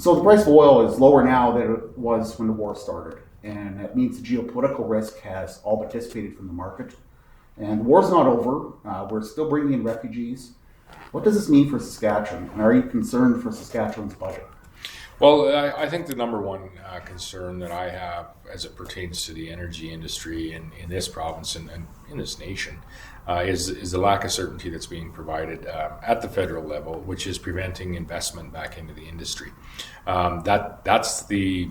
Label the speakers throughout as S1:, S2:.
S1: So the price of oil is lower now than it was when the war started, and that means the geopolitical risk has all but dissipated from the market. And the war's not over. We're still bringing in refugees. What does this mean for Saskatchewan, and are you concerned for Saskatchewan's budget?
S2: Well, I think the number one concern that I have as it pertains to the energy industry in this province and in this nation is the lack of certainty that's being provided at the federal level, which is preventing investment back into the industry. That's the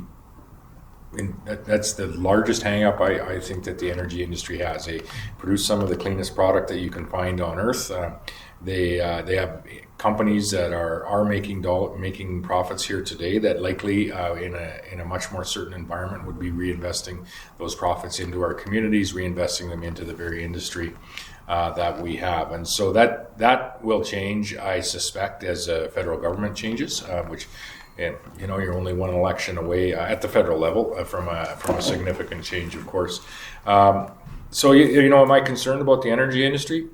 S2: largest hang-up I think that the energy industry has. They produce some of the cleanest product that you can find on earth. They have companies that are making profits here today that likely in a much more certain environment would be reinvesting those profits into our communities, reinvesting them into the very industry that we have. And so that will change, I suspect, as federal government changes, which you're only one election away at the federal level from a significant change, of course. So am I concerned about the energy industry?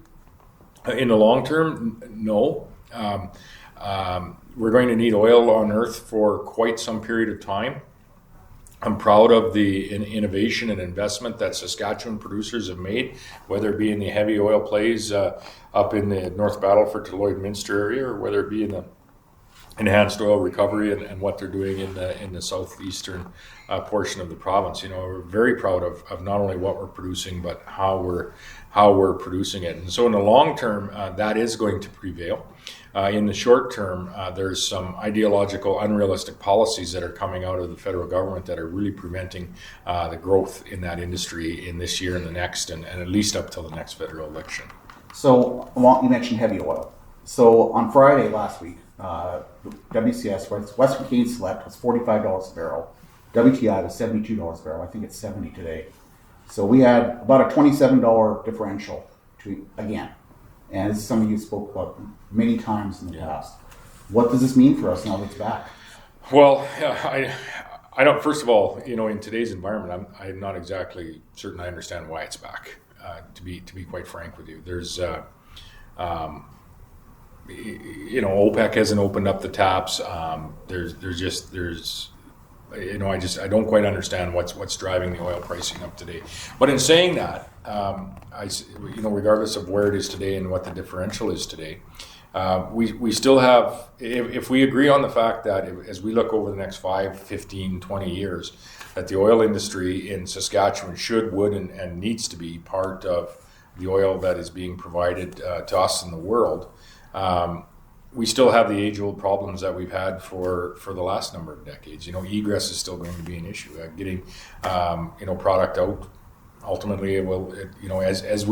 S2: In the long term, no. We're going to need oil on Earth for quite some period of time. I'm proud of the innovation and investment that Saskatchewan producers have made, whether it be in the heavy oil plays up in the North Battleford to Lloydminster area, or whether it be in the enhanced oil recovery and what they're doing in the southeastern portion of the province. We're very proud of not only what we're producing, but how we're producing it. And so in the long term, that is going to prevail. In the short term, there's some ideological, unrealistic policies that are coming out of the federal government that are really preventing the growth in that industry in this year and the next, and at least up till the next federal election.
S1: So, you mentioned heavy oil. So on Friday last week, WCS, Western Canadian Select, was $45 a barrel. WTI was $72 a barrel. I think it's $70 today. So we had about a $27 differential again. And this is something you spoke about many times in the past. What does this mean for us now that it's back?
S2: Well, I don't. First of all, in today's environment, I'm not exactly certain I understand why it's back. To be quite frank with you, there's OPEC hasn't opened up the taps. I don't quite understand what's driving the oil pricing up today. But in saying that, regardless of where it is today and what the differential is today, we still have, if we agree on the fact that as we look over the next 5, 15, 20 years, that the oil industry in Saskatchewan would, and needs to be part of the oil that is being provided to us in the world, we still have the age-old problems that we've had for the last number of decades. Egress is still going to be an issue. Getting product out ultimately as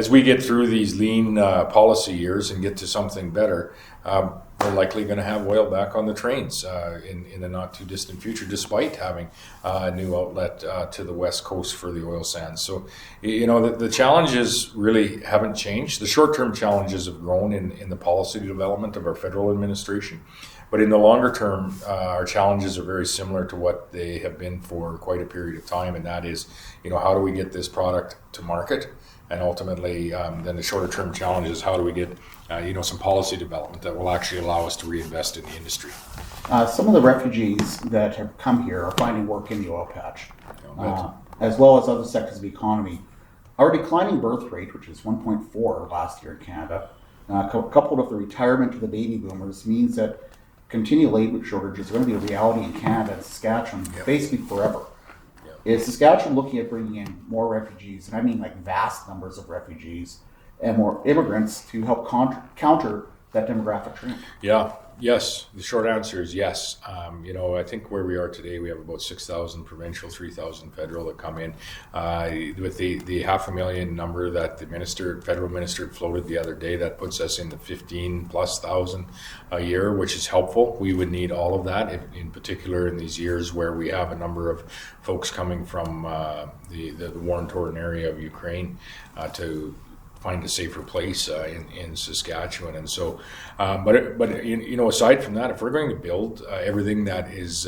S2: we get through these lean policy years and get to something better, we're likely going to have oil back on the trains in the not too distant future, despite having a new outlet to the west coast for the oil sands. So, the challenges really haven't changed. The short-term challenges have grown in the policy development of our federal administration. But in the longer term, our challenges are very similar to what they have been for quite a period of time, and that is, how do we get this product to market? And ultimately, then the shorter term challenge is how do we get, some policy development that will actually allow us to reinvest in the industry.
S1: Some of the refugees that have come here are finding work in the oil patch, as well as other sectors of the economy. Our declining birth rate, which is 1.4 last year in Canada, coupled with the retirement of the baby boomers, means that continued labor shortages are going to be a reality in Canada and Saskatchewan basically forever. Is Saskatchewan looking at bringing in more refugees, and I mean like vast numbers of refugees and more immigrants to help counter that demographic trend?
S2: Yes. The short answer is yes. I think where we are today, we have about 6,000 provincial, 3,000 federal that come in. With the 500,000 number that the federal minister floated the other day, that puts us in the 15,000+ a year, which is helpful. We would need all of that, in particular in these years where we have a number of folks coming from the war-torn area of Ukraine to find a safer place in Saskatchewan. And so, but aside from that, if we're going to build everything that is,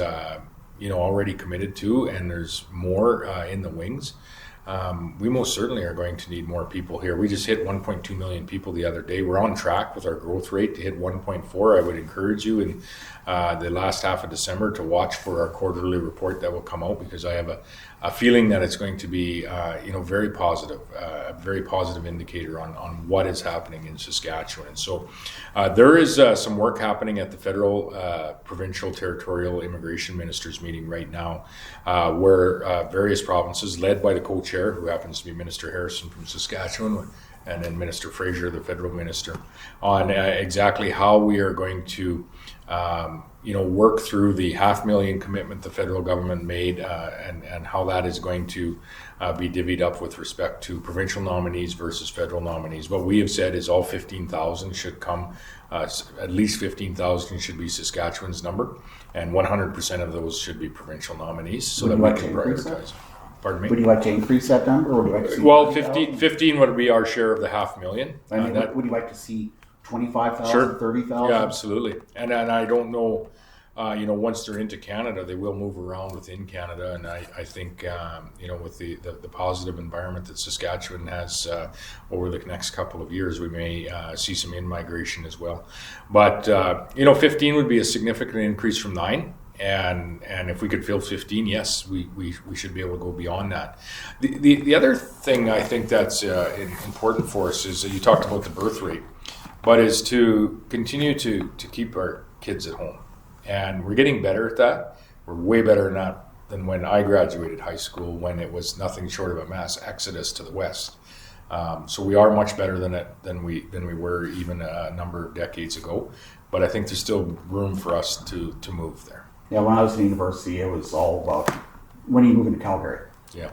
S2: already committed to, and there's more in the wings, we most certainly are going to need more people here. We just hit 1.2 million people the other day. We're on track with our growth rate to hit 1.4. I would encourage you in the last half of December to watch for our quarterly report that will come out, because I have a feeling that it's going to be very positive, a very positive indicator on what is happening in Saskatchewan. And so there is some work happening at the federal, provincial, territorial immigration ministers meeting right now, where various provinces, led by the co-chair, who happens to be Minister Harrison from Saskatchewan, and then Minister Fraser, the federal minister, on exactly how we are going to work through the 500,000 commitment the federal government made, and how that is going to be divvied up with respect to provincial nominees versus federal nominees. What we have said is all 15,000 should come, at least 15,000 should be Saskatchewan's number, and 100% of those should be provincial nominees, so that we can prioritize. Pardon me?
S1: Would you like to increase that number, or would you like to see?
S2: Well, 15 would be our share of the 500,000.
S1: I mean, would you like to see 25,000,
S2: Sure.
S1: 30,000?
S2: Yeah, absolutely. And I don't know, once they're into Canada, they will move around within Canada. And I think, with the positive environment that Saskatchewan has over the next couple of years, we may see some in-migration as well. But, 15 would be a significant increase from 9. And if we could fill 15, yes, we should be able to go beyond that. The other thing I think that's important for us is that you talked about the birth rate, but is to continue to keep our kids at home. And we're getting better at that. We're way better at that than when I graduated high school, when it was nothing short of a mass exodus to the west. So we are much better than we were even a number of decades ago. But I think there's still room for us to move there.
S1: Yeah, when I was in university, it was all about when you move into Calgary.
S2: Yeah.